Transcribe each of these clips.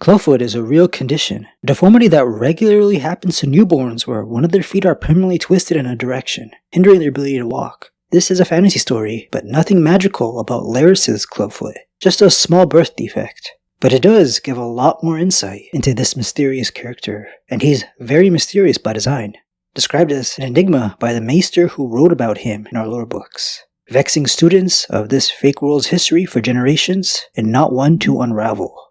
Clubfoot is a real condition, a deformity that regularly happens to newborns where one of their feet are permanently twisted in a direction, hindering their ability to walk. This is a fantasy story, but nothing magical about Larys' Clubfoot, just a small birth defect. But it does give a lot more insight into this mysterious character, and he's very mysterious by design, described as an enigma by the maester who wrote about him in our lore books, vexing students of this fake world's history for generations, and not one to unravel.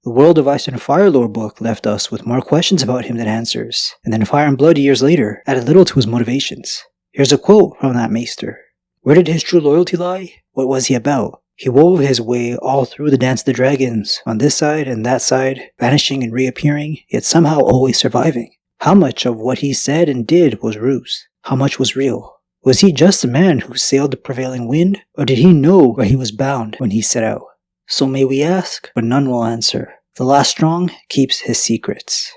The World of Ice and Fire lore book left us with more questions about him than answers, and then Fire and Blood years later added little to his motivations. Here's a quote from that maester. Where did his true loyalty lie? What was he about? He wove his way all through the Dance of the Dragons, on this side and that side, vanishing and reappearing, yet somehow always surviving. How much of what he said and did was ruse? How much was real? Was he just a man who sailed the prevailing wind, or did he know where he was bound when he set out? So may we ask, but none will answer. The last strong keeps his secrets.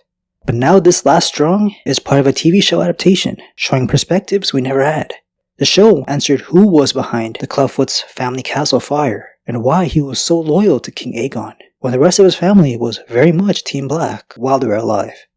But now this last strong is part of a TV show adaptation, showing perspectives we never had. The show answered who was behind the Clubfoot's family castle fire, and why he was so loyal to King Aegon, when the rest of his family was very much Team Black while they were alive.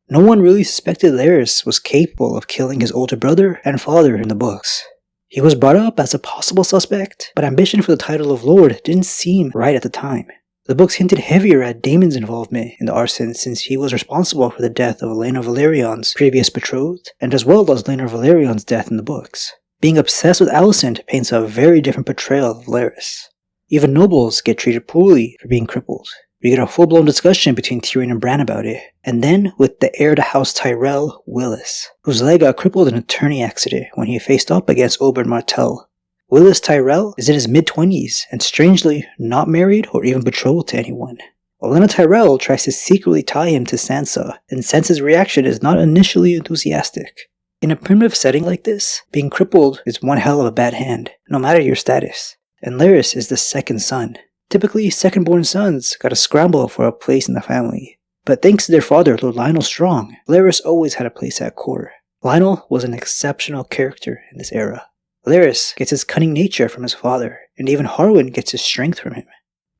No one really suspected Larys was capable of killing his older brother and father in the books. He was brought up as a possible suspect, but ambition for the title of Lord didn't seem right at the time. The books hinted heavier at Daemon's involvement in the arson since he was responsible for the death of Laenor Velaryon's previous betrothed, and as well as Laenor Velaryon's death in the books. Being obsessed with Alicent paints a very different portrayal of Larys. Even nobles get treated poorly for being crippled. We get a full-blown discussion between Tyrion and Bran about it, and then with the heir to House Tyrell, Willis, whose leg got crippled in a turning accident when he faced up against Oberyn Martell. Willis Tyrell is in his mid-20s, and strangely not married or even betrothed to anyone. Olenna Tyrell tries to secretly tie him to Sansa, and Sansa's reaction is not initially enthusiastic. In a primitive setting like this, being crippled is one hell of a bad hand, no matter your status, and Larys is the second son. Typically, second-born sons gotta scramble for a place in the family. But thanks to their father, Lord Lionel Strong, Larys always had a place at court. Lionel was an exceptional character in this era. Larys gets his cunning nature from his father, and even Harwin gets his strength from him.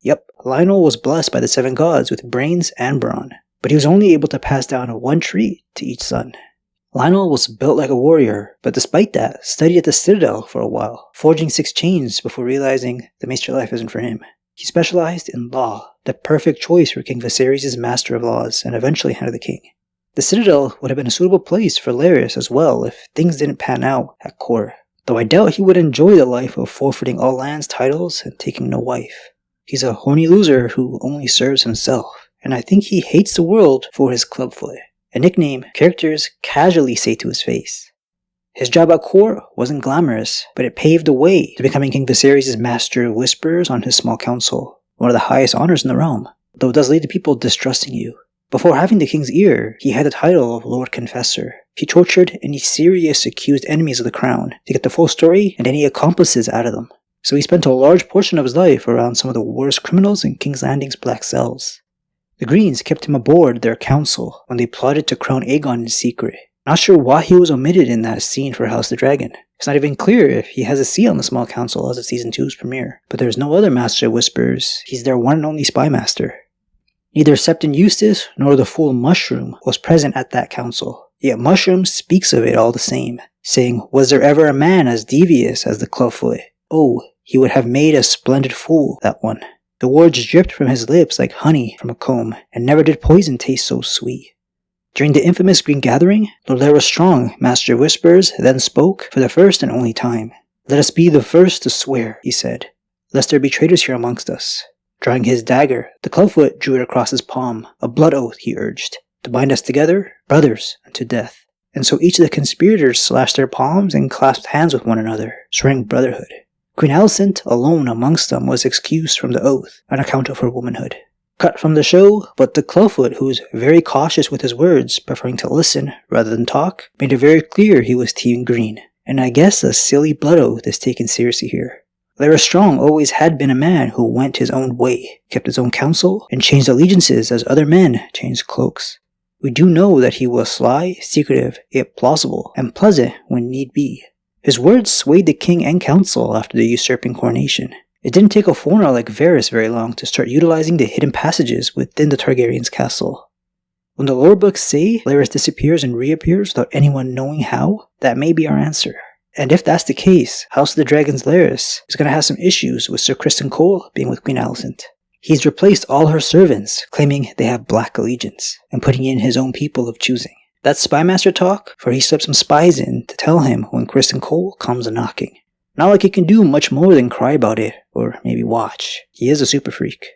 Yep, Lionel was blessed by the 7 gods with brains and brawn, but he was only able to pass down one trait to each son. Lionel was built like a warrior, but despite that, studied at the Citadel for a while, forging 6 chains before realizing the maester life isn't for him. He specialized in law, the perfect choice for King Viserys' master of laws, and eventually Hand of the King. The Citadel would have been a suitable place for Larys as well if things didn't pan out at court, though I doubt he would enjoy the life of forfeiting all lands, titles, and taking no wife. He's a horny loser who only serves himself, and I think he hates the world for his Clubfoot, a nickname characters casually say to his face. His job at court wasn't glamorous, but it paved the way to becoming King Viserys' master of whispers on his small council, one of the highest honors in the realm, though it does lead to people distrusting you. Before having the king's ear, he had the title of Lord Confessor. He tortured any serious accused enemies of the crown to get the full story and any accomplices out of them. So he spent a large portion of his life around some of the worst criminals in King's Landing's black cells. The Greens kept him aboard their council when they plotted to crown Aegon in secret. Not sure why he was omitted in that scene for House of the Dragon. It's not even clear if he has a seat on the small council as of Season 2's premiere, but there's no other Master of Whispers. He's their one and only spy master. Neither Septon Eustace nor the fool Mushroom was present at that council, yet Mushroom speaks of it all the same, saying, "Was there ever a man as devious as the Clubfoot? Oh, he would have made a splendid fool, that one." The words dripped from his lips like honey from a comb, and never did poison taste so sweet. During the infamous Green Gathering, Lord Larys Strong, Master of Whispers, then spoke for the first and only time. "Let us be the first to swear," he said, "lest there be traitors here amongst us." Drawing his dagger, the Clubfoot drew it across his palm, a blood oath, he urged, "to bind us together, brothers, unto death." And so each of the conspirators slashed their palms and clasped hands with one another, swearing brotherhood. Queen Alicent, alone amongst them, was excused from the oath on account of her womanhood. Cut from the show, but the Clubfoot, who was very cautious with his words, preferring to listen rather than talk, made it very clear he was Team Green, and I guess a silly blood oath is taken seriously here. Larys Strong always had been a man who went his own way, kept his own counsel, and changed allegiances as other men changed cloaks. We do know that he was sly, secretive, yet plausible, and pleasant when need be. His words swayed the king and council after the usurping coronation, It didn't take a foreigner like Varys very long to start utilizing the hidden passages within the Targaryens' castle. When the lore books say Larys disappears and reappears without anyone knowing how, that may be our answer. And if that's the case, House of the Dragon's Larys is going to have some issues with Sir Criston Cole being with Queen Alicent. He's replaced all her servants, claiming they have black allegiance, and putting in his own people of choosing. That's Spymaster talk, for he slipped some spies in to tell him when Criston Cole comes a-knocking. Not like he can do much more than cry about it, or maybe watch. He is a super freak.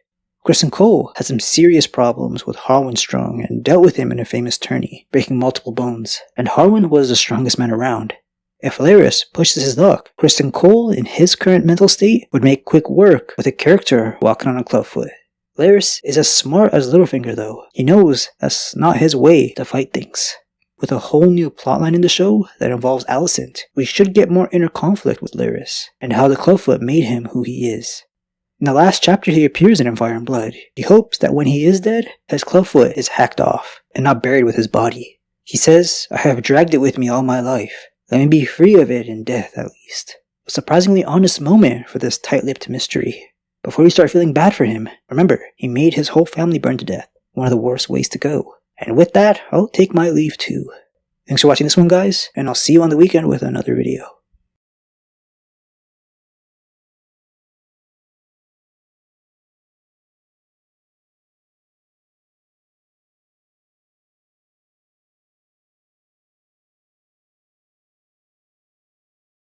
Criston Cole had some serious problems with Harwin Strong and dealt with him in a famous tourney, breaking multiple bones, and Harwin was the strongest man around. If Larys pushes his luck, Criston Cole, in his current mental state, would make quick work with a character walking on a clubfoot. Larys is as smart as Littlefinger though. He knows that's not his way to fight things. With a whole new plotline in the show that involves Alicent, we should get more inner conflict with Larys, and how the Clubfoot made him who he is. In the last chapter he appears in Fire and Blood. He hopes that when he is dead, his Clubfoot is hacked off, and not buried with his body. He says, "I have dragged it with me all my life. Let me be free of it in death at least." A surprisingly honest moment for this tight-lipped mystery. Before you start feeling bad for him, remember, he made his whole family burn to death. One of the worst ways to go. And with that, I'll take my leave too. Thanks for watching this one, guys, and I'll see you on the weekend with another video.